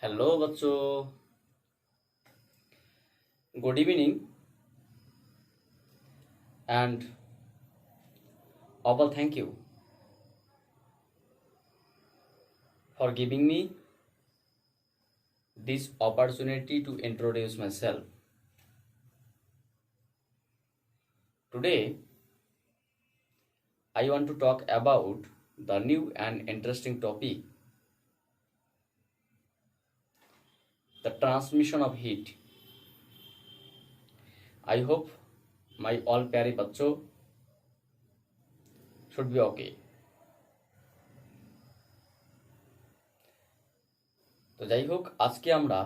Hello बच्चों, good evening and Opal, thank you for giving me this opportunity to introduce myself. Today, I want to talk about the new and interesting topic, the transmission of heat. I hope my all प्यारे बच्चों should be okay. তো যাই হোক, আজকে আমরা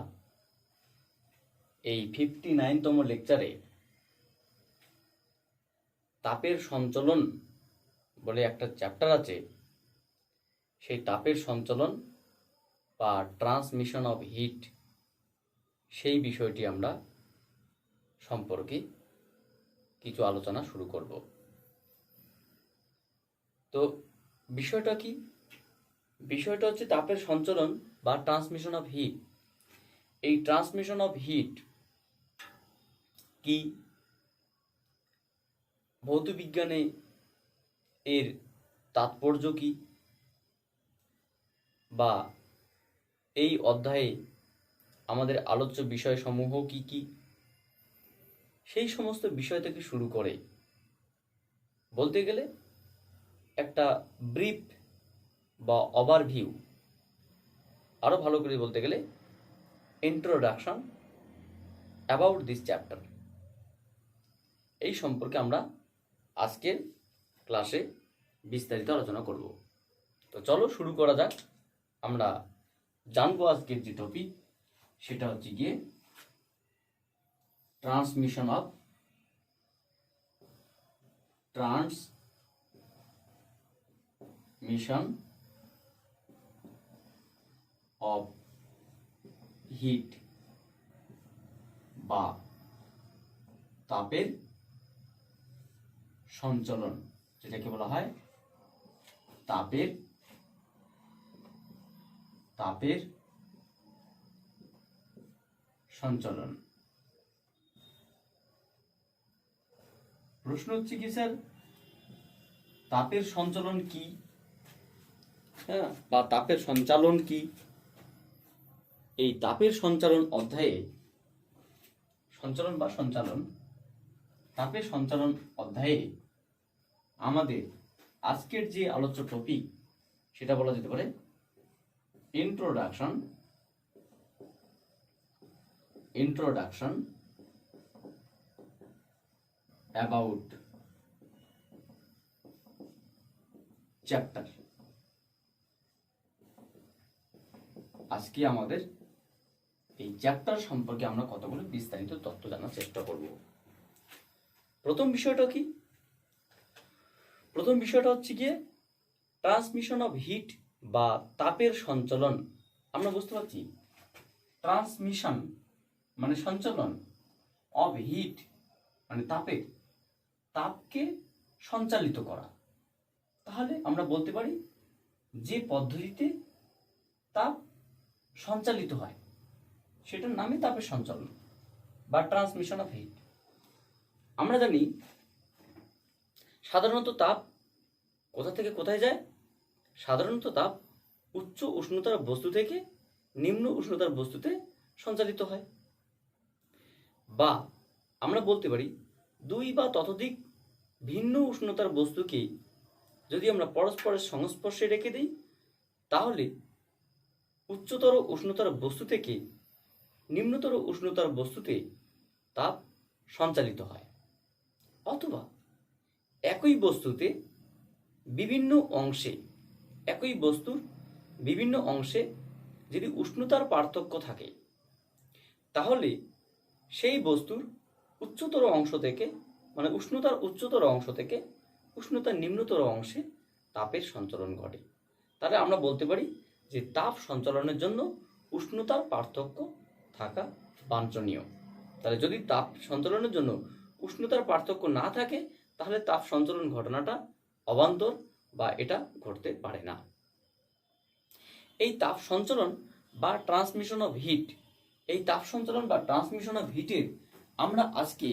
এই 59তম লেকচারে তাপের সঞ্চালন বলে একটা চ্যাপ্টার আছে, সেই তাপের সঞ্চালন বা ট্রান্সমিশন অফ হিট, সেই বিষয়টি আমরা সম্পর্কে কিছু আলোচনা শুরু করব। তো বিষয়টা কি? বিষয়টা হচ্ছে তাপের সঞ্চালন বা ট্রান্সমিশন অফ হিট। এই ট্রান্সমিশন অফ হিট কি, ভৌতবিজ্ঞানে এর তাৎপর্য কি, বা এই অধ্যায়ে আমাদের আলোচ্য বিষয়সমূহ কি কি, সেই সমস্ত বিষয় থেকে শুরু করে বলতে গেলে একটা ব্রিফ বা ওভারভিউ, আরও ভালো করে বলতে গেলে ইন্ট্রোডাকশন অ্যাবাউট দিস চ্যাপ্টার, এই সম্পর্কে আমরা আজকের ক্লাসে বিস্তারিত আলোচনা করব। তো চলো শুরু করা যাক। আমরা জানবো আজকের যে টপিক, সেটা হচ্ছে গিয়ে ট্রান্সমিশন অফ হিট বা তাপের সঞ্চালন, যেটাকে বলা হয় তাপের সঞ্চালন। প্রশ্ন হচ্ছে কি স্যার, তাপের সঞ্চালন কি, হ্যাঁ, বা তাপের সঞ্চালন কি? এই তাপের সঞ্চালন অধ্যায়ে তাপের সঞ্চালন অধ্যায়ে আমাদের আজকের যে আলোচ্য টপিক, সেটা বলা যেতে পারে ইন্ট্রোডাকশন অ্যাবাউট চ্যাপ্টার। আজকে আমাদের এই চ্যাপ্টার সম্পর্কে আমরা কতগুলো বিস্তারিত তথ্য জানার চেষ্টা করব। প্রথম বিষয়টা কি? প্রথম বিষয়টা হচ্ছে গিয়ে ট্রান্সমিশন অফ হিট বা তাপের সঞ্চালন। আমরা বুঝতে পারছি ট্রান্সমিশন মানে সঞ্চালন, অফ হিট মানে তাপকে সঞ্চালিত করা। তাহলে আমরা বলতে পারি যে পদ্ধতিতে তাপ সঞ্চালিত হয় সেটার নামই তাপের সঞ্চালন বা ট্রান্সমিশন অফ হিট। আমরা জানি সাধারণত তাপ কোথা থেকে কোথায় যায়? সাধারণত তাপ উচ্চ উষ্ণতার বস্তু থেকে নিম্ন উষ্ণতার বস্তুতে সঞ্চালিত হয়, বা আমরা বলতে পারি দুই বা ততোধিক ভিন্ন উষ্ণতার বস্তুকে যদি আমরা পরস্পরের সংস্পর্শে রেখে দিই, তাহলে উচ্চতর উষ্ণতার বস্তু থেকে নিম্নতর উষ্ণতার বস্তুতে তাপ সঞ্চালিত হয়। অথবা একই বস্তুর বিভিন্ন অংশে যদি উষ্ণতার পার্থক্য থাকে, তাহলে সেই বস্তুর উচ্চতর অংশ থেকে মানে উষ্ণতার উচ্চতর অংশ থেকে উষ্ণতার নিম্নতর অংশে তাপের সঞ্চালন ঘটে। তাহলে আমরা বলতে পারি যে তাপ সঞ্চালনের জন্য উষ্ণতার পার্থক্য থাকা বাঞ্ছনীয়। তাহলে যদি তাপ সঞ্চালনের জন্য উষ্ণতার পার্থক্য না থাকে, তাহলে তাপ সঞ্চালন ঘটনাটা অবান্তর বা এটা ঘটতে পারে না। এই তাপ সঞ্চালন বা ট্রান্সমিশন অফ হিট, এই তাপ সঞ্চালন বা ট্রান্সমিশন অফ হিটের আমরা আজকে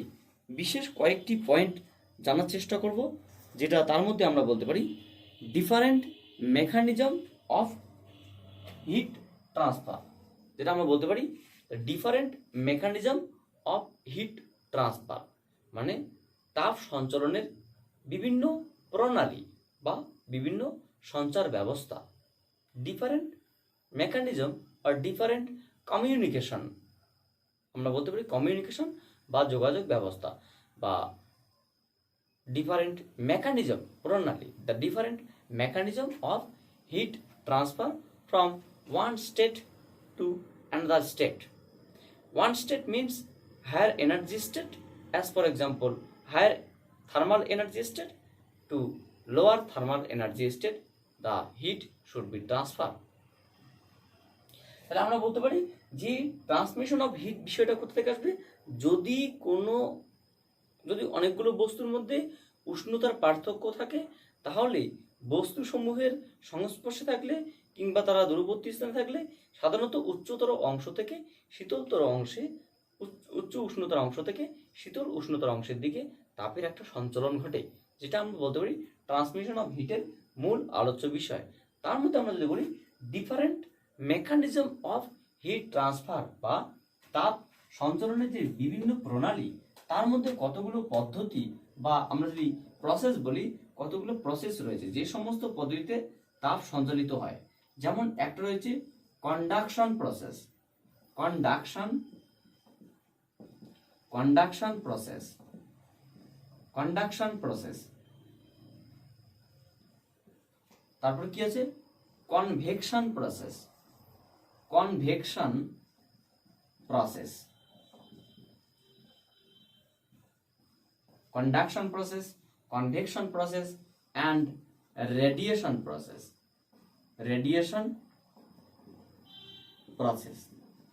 বিশেষ কয়েকটি পয়েন্ট জানার চেষ্টা করব, যেটা তার মধ্যে আমরা বলতে পারি different mechanism of heat transfer, যেটা আমরা বলতে পারি different mechanism of heat transfer, মানে তাপ সঞ্চালনের বিভিন্ন প্রণালী বা বিভিন্ন সঞ্চার ব্যবস্থা। ডিফারেন্ট মেকানিজম আর ডিফারেন্ট কমিউনিকেশন, আমরা বলতে পারি কমিউনিকেশন বা যোগাযোগ ব্যবস্থা, বা ডিফারেন্ট মেকানিজম প্রণালী, the different mechanism of heat transfer from one state to another state. One state means higher energy state, as for example higher thermal energy state to lower thermal energy state, the heat should be transferred. তাহলে আমরা বলতে পারি যে transmission of heat বিষয়টা কোথা থেকে আসবে, যদি অনেকগুলো বস্তুর মধ্যে উষ্ণতার পার্থক্য থাকে, তাহলে বস্তুসমূহের সংস্পর্শে থাকলে কিংবা তারা দূরবর্তী স্থানে থাকলে সাধারণত উচ্চতর অংশ থেকে শীতলতর অংশে, উচ্চ উষ্ণতার অংশ থেকে শীতল উষ্ণতার অংশের দিকে তাপের একটা সঞ্চালন ঘটে, যেটা আমরা বলতে পারি ট্রান্সমিশন অফ হিটের মূল আলোচ্য বিষয়। তার মধ্যে আমরা যদি বলি different mechanism of heat transfer বা তাপ সঞ্চালনের যে বিভিন্ন প্রণালী, তার মধ্যে কতগুলো পদ্ধতি বা আমরা যদি প্রসেস বলি, কতগুলো প্রসেস রয়েছে যে সমস্ত পদ্ধতিতে তাপ সঞ্চালিত হয়। যেমন একটা রয়েছে কন্ডাকশন প্রসেস, কন্ডাকশন প্রসেস। তারপর কি আছে convection process, convection process and radiation process,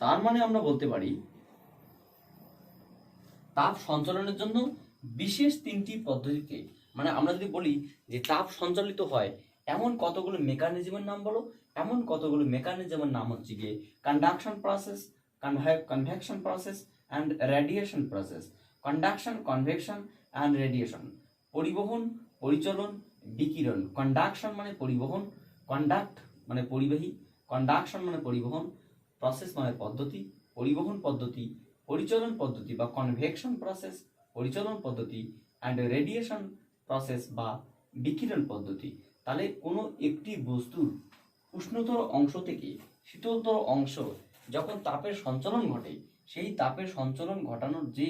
তার মানে আমরা বলতে পারি তাপ সঞ্চালনের জন্য বিশেষ তিনটি পদ্ধতিতে, মানে আমরা যদি বলি যে তাপ সঞ্চালিত হয় এমন কতগুলো মেকানিজমের নাম বলো, এমন কতগুলো মেকানিজমের নাম হচ্ছে গিয়ে conduction process, convection process and radiation process. Conduction, convection and radiation, পরিবহন, পরিচলন, বিকিরণ। কন্ডাকশন মানে পরিবহন, কন্ডাক্ট মানে পরিবাহী, কন্ডাকশন মানে পরিবহন, প্রসেস মানে পদ্ধতি, পরিবহন পদ্ধতি, পরিচলন পদ্ধতি বা কনভেকশন প্রসেস, পরিচলন পদ্ধতি, অ্যান্ড রেডিয়েশন প্রসেস বা বিকিরণ পদ্ধতি। তাহলে কোনো একটি বস্তুর উষ্ণতর অংশ থেকে শীতলতর অংশ যখন তাপের সঞ্চালন ঘটে, সেই তাপের সঞ্চালন ঘটানোর যে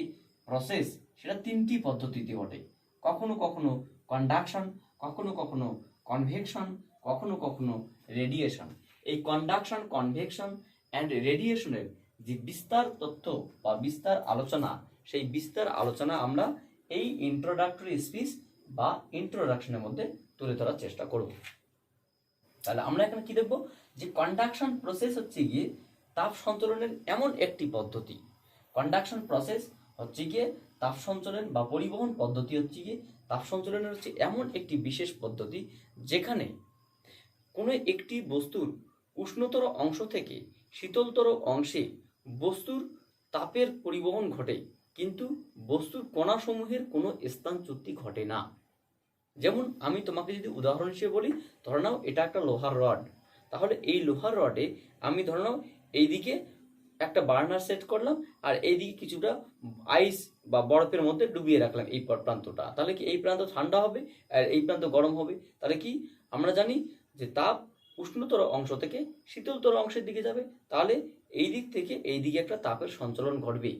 প্রসেস সেটা তিনটি পদ্ধতিতে ঘটে। কখনো কখনো কন্ডাকশন, কখনো কখনো কনভেকশন, কখনো কখনো রেডিয়েশন। এই কন্ডাকশন, কনভেকশন অ্যান্ড রেডিয়েশনের যে বিস্তার তথ্য বা বিস্তার আলোচনা, সেই বিস্তার আলোচনা আমরা এই ইন্ট্রোডাক্টরি স্পিচ বা ইন্ট্রোডাকশনের মধ্যে তুলে ধরার চেষ্টা করব। তাহলে আমরা এখানে কি দেখব, যে কন্ডাকশন প্রসেস হচ্ছে গিয়ে তাপ সঞ্চালনের এমন একটি পদ্ধতি। কন্ডাকশন প্রসেস হচ্ছে গিয়ে তাপ সঞ্চালন বা পরিবহন পদ্ধতি হচ্ছে গিয়ে তাপ সঞ্চালনের হচ্ছে এমন একটি বিশেষ পদ্ধতি যেখানে কোনো একটি বস্তুর উষ্ণতর অংশ থেকে শীতলতর অংশে বস্তুর তাপের পরিবহন ঘটে, কিন্তু বস্তুর কণাসমূহের কোনো স্থানচ্যুতি ঘটে না। যেমন আমি তোমাকে যদি উদাহরণ হিসেবে বলি, ধরে নাও এটা একটা লোহার রড, তাহলে এই লোহার রডে আমি ধরে নাও এইদিকে একটা বার্নার সেট করলাম আর এইদিকে কিছুটা আইস বা বরফের মধ্যে ডুবিয়ে রাখলাম এই প্রান্তটা, তাহলে কি এই প্রান্ত ঠান্ডা হবে আর এই প্রান্ত গরম হবে? তাহলে কি আমরা জানি যে তাপ উষ্ণতর অংশ থেকে শীতলতর অংশের দিকে যাবে, তাহলে এই দিক থেকে এই দিকে একটা তাপের সঞ্চালন ঘটবে।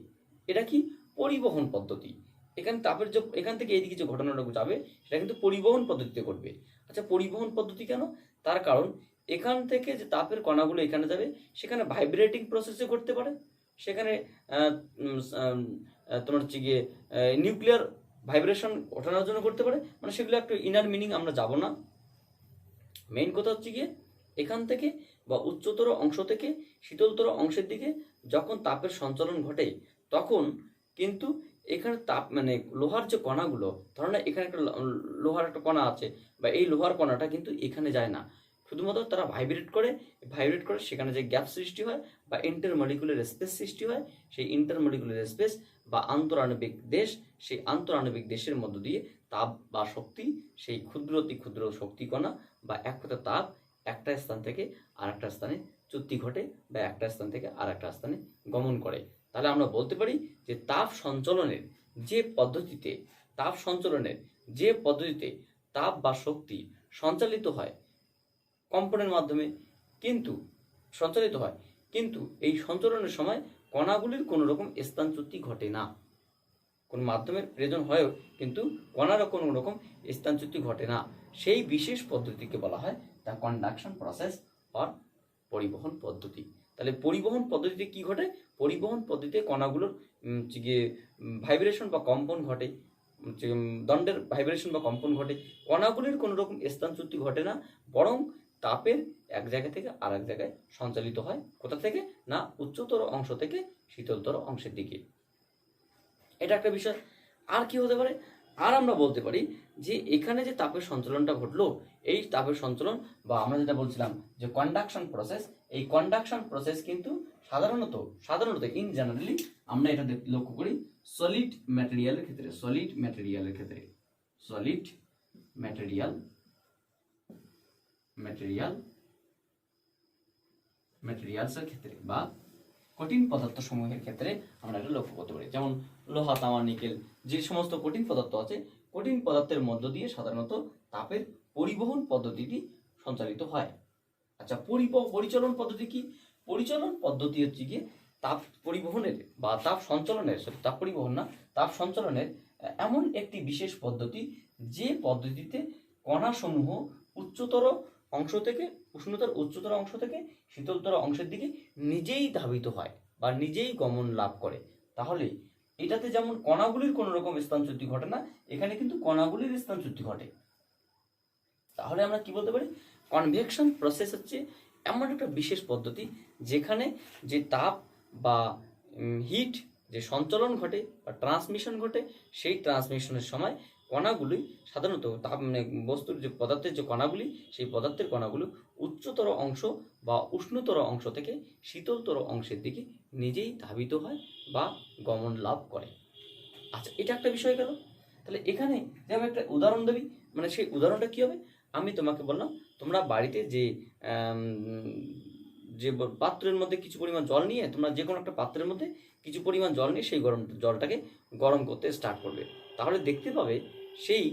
এটা কি পরিবহন পদ্ধতি। এখানে তাপের যে এখান থেকে এইদিকে যে ঘটনাটা যাবে সেটা কিন্তু পরিবহন পদ্ধতিতে ঘটবে। আচ্ছা, পরিবহন পদ্ধতি কেন? তার কারণ এখান থেকে যে তাপের কণাগুলো এখানে যাবে সেখানে ভাইব্রেটিং প্রসেসে ঘটতে পারে, সেখানে তোমার হচ্ছে গিয়ে নিউক্লিয়ার ভাইব্রেশন ঘটানোর জন্য করতে পারে, মানে সেগুলো একটা ইনার মিনিং আমরা যাব না। মেইন কথা হচ্ছে গিয়ে এখান থেকে বা উচ্চতর অংশ থেকে শীতলতর অংশের দিকে যখন তাপের সঞ্চালন ঘটে, তখন কিন্তু এখানে তাপ মানে লোহার যে কণাগুলো, ধরো না এখানে একটা লোহার একটা কণা আছে বা এই লোহার কণাটা কিন্তু এখানে যায় না, শুধুমাত্র তারা ভাইব্রেট করে সেখানে যে গ্যাপ সৃষ্টি হয় বা ইন্টারমলিকুলার স্পেস সৃষ্টি হয়, সেই ইন্টারমলিকুলার স্পেস বা আন্তরাণবিক দেশ, সেই আন্তরাণবিক দেশের মধ্য দিয়ে তাপ বা শক্তি, সেই ক্ষুদ্র অতি ক্ষুদ্র শক্তি কণা বা এক কথা তাপ একটা স্থান থেকে আর একটা স্থানে চ্যুতি ঘটে বা একটা স্থান থেকে আর একটা স্থানে গমন করে। তাহলে আমরা বলতে পারি যে তাপ সঞ্চালনের যে পদ্ধতিতে তাপ বা শক্তি সঞ্চালিত হয় কম্পনের মাধ্যমে, কিন্তু এই সঞ্চালনের সময় কণাগুলির কোনো রকম স্থানচ্যুতি ঘটে না। কোন মাধ্যমের প্রয়োজন হয়েও কিন্তু কণারও কোনো রকম স্থানচ্যুতি ঘটে না। সেই বিশেষ পদ্ধতিকে বলা হয় দ্য কন্ডাকশন প্রসেস অর পরিবহন পদ্ধতি। তাহলে পরিবহন পদ্ধতিতে কি ঘটে? পরিবহন পদ্ধতিতে কণাগুলোর ভাইব্রেশন বা কম্পন ঘটে, দণ্ডের ভাইব্রেশন বা কম্পন ঘটে। কণাগুলির কোনো রকম স্থানচ্যুতি ঘটে না, বরং তাপের এক জায়গা থেকে আর এক জায়গায় সঞ্চালিত হয়। কোথা থেকে? না, উচ্চতর অংশ থেকে শীতলতর অংশের দিকে। এটা একটা বিষয়। আর কি হতে পারে? আর আমরা বলতে পারি যে এখানে যে তাপের সঞ্চালনটা ঘটলো, এই তাপের সঞ্চালন বা আমরা যেটা বলছিলাম যে কন্ডাকশন প্রসেস, এই কন্ডাকশন প্রসেস কিন্তু সাধারণত ইন জেনারেলি আমরা এটা লক্ষ্য করি সলিড ম্যাটেরিয়ালের ক্ষেত্রে বা কঠিন পদার্থ সমূহের ক্ষেত্রে আমরা এটা লক্ষ্য করতে পারি। যেমন লোহা, তামা, নিকেল, যে সমস্ত কঠিন পদার্থ আছে, কঠিন পদার্থের মধ্য দিয়ে সাধারণত তাপের পরিবহন পদ্ধতিটি সঞ্চালিত হয়। আচ্ছা, পরিচালন পদ্ধতি কি? পরিচালন পদ্ধতি হচ্ছে গিয়ে তাপ পরিবহনের বা তাপ সঞ্চালনের এমন একটি বিশেষ পদ্ধতি, যে পদ্ধতিতে কণাসমূহ উচ্চতর অংশ থেকে শীতলতর অংশের দিকে নিজেই ধাবিত হয় বা নিজেই গমন লাভ করে। তাহলে এটাতে যেমন কণাগুলির কোনো রকম স্থানচ্যুতি ঘটে না, এখানে কিন্তু কণাগুলির স্থানচ্যুতি ঘটে। তাহলে আমরা কি বলতে পারি? কনভেকশন প্রসেস হচ্ছে এমন একটা বিশেষ পদ্ধতি যেখানে যে তাপ বা হিট যে সঞ্চালন ঘটে বা ট্রান্সমিশন ঘটে, সেই ট্রান্সমিশনের সময় কণাগুলি সাধারণত তাপ বস্তুর যে পদার্থের যে কণাগুলি, সেই পদার্থের কণাগুলো উচ্চতর অংশ বা উষ্ণতর অংশ থেকে শীতলতর অংশের দিকে নিজেই ধাবিত হয় বা গমন লাভ করে। আচ্ছা, এটা একটা বিষয় গেল। তাহলে এখানে যে আমি একটা উদাহরণ দেবি, মানে সেই উদাহরণটা কি হবে? আমি তোমাকে বললাম, তোমরা বাড়িতে যে পাত্রের মধ্যে কিছু পরিমাণ জল নিয়ে, তোমরা যে কোনো একটা পাত্রের মধ্যে কিছু পরিমাণ জল নিয়ে সেই জলটাকে গরম করতে স্টার্ট করবে। তাহলে দেখতে পাবে সেই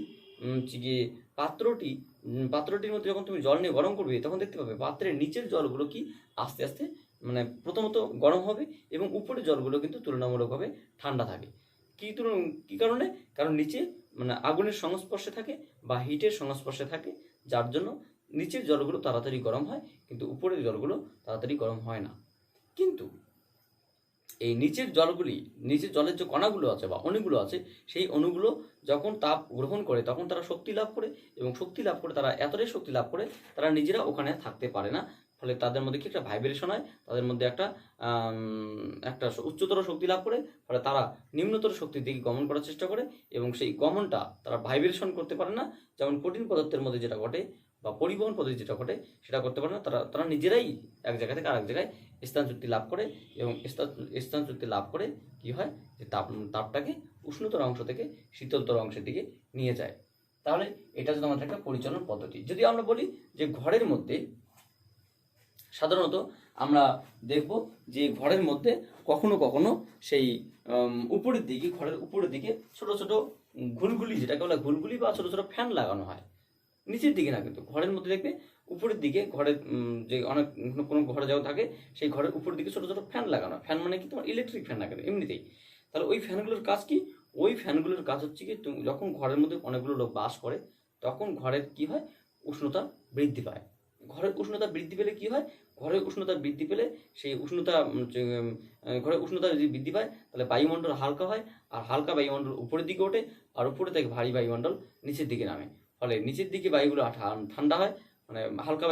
পাত্রটির মধ্যে যখন তুমি জল নিয়ে গরম করবে, তখন দেখতে পাবে পাত্রের নিচের জলগুলো কি আস্তে আস্তে মানে প্রথমত গরম হবে এবং উপরের জলগুলো কিন্তু তুলনামূলকভাবে ঠান্ডা থাকে। কি কারণে? কারণ নিচে মানে আগুনের সংস্পর্শে থাকে বা হিটের সংস্পর্শে থাকে, যার জন্য নিচের জলগুলো তাড়াতাড়ি গরম হয়, কিন্তু উপরের জলগুলো তাড়াতাড়ি গরম হয় না। কিন্তু এই নিচের জলের যে কণাগুলো আছে বা অণুগুলো আছে, সেই অণুগুলো যখন তাপ গ্রহণ করে তখন তারা শক্তি লাভ করে, এবং তারা এতটাই শক্তি লাভ করে তারা নিজেরা ওখানে থাকতে পারে না। ফলে তাদের মধ্যে কি একটা ভাইব্রেশন হয়, তাদের মধ্যে একটা উচ্চতর শক্তি লাভ করে, ফলে তারা নিম্নতর শক্তির দিকে গমন করার চেষ্টা করে, এবং সেই গমনটা তারা ভাইব্রেশন করতে পারে না। যেমন কঠিন পদার্থের মধ্যে যেটা ঘটে বা পরিবহন পদ্ধতি যেটা ঘটে, সেটা করতে পারে না। তারা নিজেরাই এক জায়গা থেকে আরেক জায়গায় স্থানচ্যুতি লাভ করে, এবং স্থানচ্যুতি লাভ করে কি হয় যে তাপটাকে উষ্ণতর অংশ থেকে শীতলতর অংশের দিকে নিয়ে যায়। তাহলে এটা যদি আমাদের একটা পরিচালন পদ্ধতি। যদি আমরা বলি যে ঘরের মধ্যে সাধারণত আমরা দেখব যে ঘরের মধ্যে কখনো কখনো সেই ঘরের উপরের দিকে ছোট ছোট ঘুলঘুলি, যেটাকে বলে ঘুলঘুলি বা ছোট ছোট ফ্যান লাগানো হয়। নিচের দিকে না, কিন্তু ঘরের মধ্যে দেখবে উপরের দিকে ঘরের যে অনেক কোনো ঘরে যাও থাকে, সেই ঘরের উপরের দিকে ছোট ছোট ফ্যান লাগানো। ফ্যান মানে কি? তোমার ইলেকট্রিক ফ্যান না, কেন এমনিতেই। তাহলে ওই ফ্যানগুলোর কাজ কি? ওই ফ্যানগুলোর কাজ হচ্ছে কি, যখন ঘরের মধ্যে অনেকগুলো লোক বাস করে, তখন ঘরের কি হয়? উষ্ণতা বৃদ্ধি পায়। ঘরের উষ্ণতা বৃদ্ধি পেলে কি হয়? ঘরের উষ্ণতা বৃদ্ধি পেলে সেই ঘরের উষ্ণতা যদি বৃদ্ধি পায়, তাহলে বায়ুমণ্ডল হালকা হয়, আর হালকা বায়ুমণ্ডল উপরের দিকে ওঠে, আর উপরে থেকে ভারী বায়ুমণ্ডল নিচের দিকে নামে। ফলে নিচের দিকে বায়ুগুলো ঠান্ডা হয়, মানে হালকা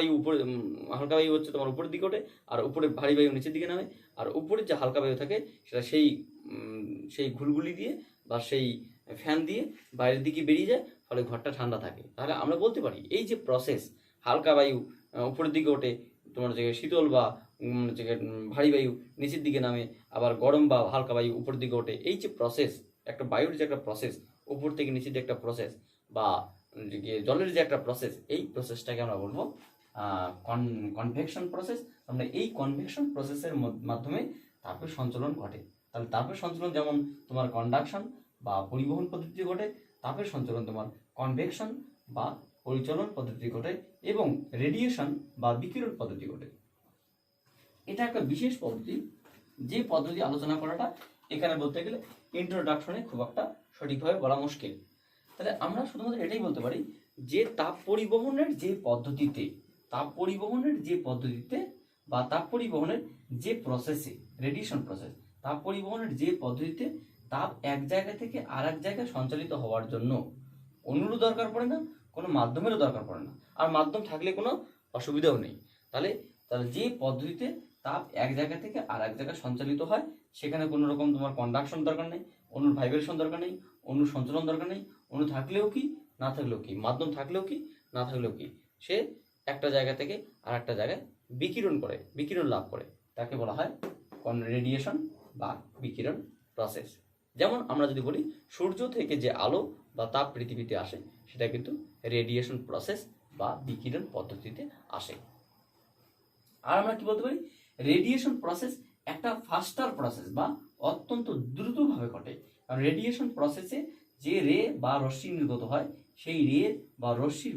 বায়ু হচ্ছে তোমার উপরের দিকে ওঠে, আর উপরে ভারী বায়ু নিচের দিকে নামে। আর উপরের যে হালকা বায়ু থাকে, সেটা সেই ঘুলগুলি দিয়ে বা সেই ফ্যান দিয়ে বাইরের দিকে বেরিয়ে যায়, ফলে ঘরটা ঠান্ডা থাকে। তাহলে আমরা বলতে পারি এই যে প্রসেস, হালকা বায়ু উপরের দিকে ওঠে, তোমার যে শীতল বা যে ভারী বায়ু নিচের দিকে নামে, আবার গরম বা হালকা বায়ু উপরের দিকে ওঠে, এই যে প্রসেস, একটা বায়ুর যে একটা প্রসেস, উপর থেকে নিচের দিকে একটা প্রসেস, বা জলের যে একটা প্রসেস, এই প্রসেসটাকে আমরা বলবো কনভেকশন প্রসেস। আমরা এই কনভেকশন প্রসেসের মাধ্যমে তাপের সঞ্চালন ঘটে। তাহলে তাপের সঞ্চালন যেমন তোমার কন্ডাকশন বা পরিবহন পদ্ধতি ঘটে, তাপের সঞ্চালন তোমার কনভেকশন বা পরিচালন পদ্ধতি ঘটে, এবং রেডিয়েশন বা বিকিরণ পদ্ধতি ঘটে। এটা একটা বিশেষ পদ্ধতি, যে পদ্ধতি আলোচনা করাটা এখানে বলতে গেলে ইন্ট্রোডাকশনে খুব একটা সঠিকভাবে বলা মুশকিল। তাহলে আমরা শুধুমাত্র এটাই বলতে পারি যে তাপ পরিবহনের যে পদ্ধতিতে বা তাপ পরিবহনের যে প্রসেসে, রেডিয়েশন প্রসেস, তাপ পরিবহনের যে পদ্ধতিতে তাপ এক জায়গা থেকে আর এক জায়গায় সঞ্চালিত হওয়ার জন্য অণুরও দরকার পড়ে না, কোনো মাধ্যমেরও দরকার পড়ে না, আর মাধ্যম থাকলে কোনো অসুবিধাও নেই। তাহলে যে পদ্ধতিতে তাপ এক জায়গা থেকে আর এক জায়গায় সঞ্চালিত হয়, সেখানে কোনো রকম তোমার কন্ডাকশন দরকার নেই, অণুর ভাইব্রেশন দরকার নেই, অণুর সঞ্চালন দরকার নেই, অণু থাকলেও কি না থাকলেও কি, মাধ্যম থাকলেও কি না থাকলেও কি, সে একটা জায়গা থেকে আর একটা জায়গায় বিকিরণ লাভ করে, তাকে বলা হয় রেডিয়েশন বা বিকিরণ প্রসেস। যেমন আমরা যদি বলি সূর্য থেকে যে আলো বা তাপ পৃথিবীতে আসে, সেটা কিন্তু রেডিয়েশন প্রসেস বা বিকিরণ পদ্ধতিতে আসে। আর আমরা কি বলতে পারি, রেডিয়েশন প্রসেস একটা ফাস্টার প্রসেস বা অত্যন্ত দ্রুতভাবে ঘটে। কারণ রেডিয়েশন প্রসেসে যে রে বা রশ্মি নির্গত হয়, সেই রে বা রশ্মির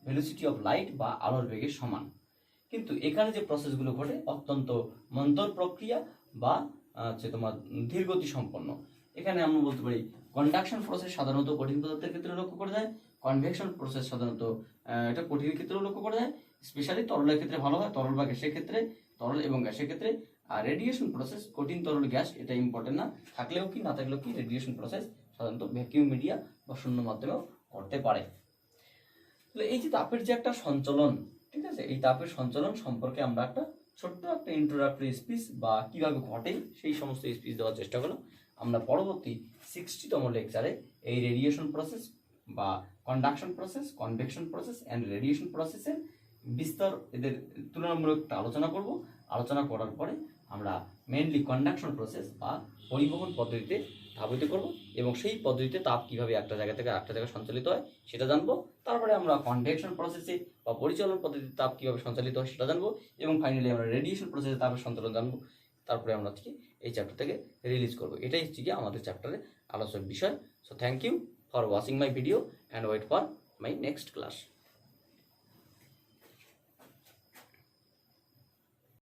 ভেলোসিটি অফ লাইট বা আলোর বেগের সমান। কিন্তু এখানে যে প্রসেসগুলো ঘটে অত্যন্ত মন্তর প্রক্রিয়া বা তোমার ধীরগতি সম্পন্ন। এখানে আমরা বলতে পারি কন্ডাকশন প্রসেস সাধারণত কঠিন পদার্থের ক্ষেত্রে লক্ষ্য করা যায়, কনভেকশন প্রসেস সাধারণত এটা কঠিন ক্ষেত্রেও লক্ষ্য করা যায়, স্পেশালি তরলের ক্ষেত্রে ভালো হয়, তরল বা গ্যাসের ক্ষেত্রে, তরল এবং গ্যাসের ক্ষেত্রে। আর রেডিয়েশন প্রসেস কঠিন তরল গ্যাস এটা ইম্পর্টেন্ট না, থাকলেও কি না থাকলেও কি, রেডিয়েশন প্রসেস সাধারণত ভ্যাকিউম মিডিয়া বা শূন্য মাধ্যমেও করতে পারে। তাহলে এই যে তাপের যে একটা সঞ্চালন, ঠিক আছে, এই তাপের সঞ্চালন সম্পর্কে আমরা একটা ছোট্ট একটা ইন্ট্রোডাক্টরি স্পিচ বা কিভাবে ঘটে সেই সমস্ত স্পিচ দেওয়ার চেষ্টা করলাম। আমরা পরবর্তী 60তম লেকচারে এই রেডিয়েশন প্রসেস বা conduction process, convection process and radiation প্রসেসের বিস্তর এদের তুলনামূলক একটা আলোচনা করব। আলোচনা করার পরে আমরা মেইনলি কন্ডাকশন প্রসেস বা পরিবহন পদ্ধতিতে ধাবিত করব, এবং সেই পদ্ধতিতে তাপ কিভাবে একটা জায়গা থেকে আরেকটা জায়গায় সঞ্চালিত হয় সেটা জানবো। তারপরে আমরা কনভেকশন প্রসেসে বা পরিচালন পদ্ধতিতে তাপ কিভাবে সঞ্চালিত হয় সেটা জানবো, এবং ফাইনালি আমরা রেডিয়েশন প্রসেসে তাপের সঞ্চালন জানবো। তারপরে আমরা এই চ্যাপ্টার থেকে রিলিজ করবো। এটাই হচ্ছে কি আমাদের চ্যাপ্টারের আলোচনার বিষয়। So thank you for watching my video and wait for my next class.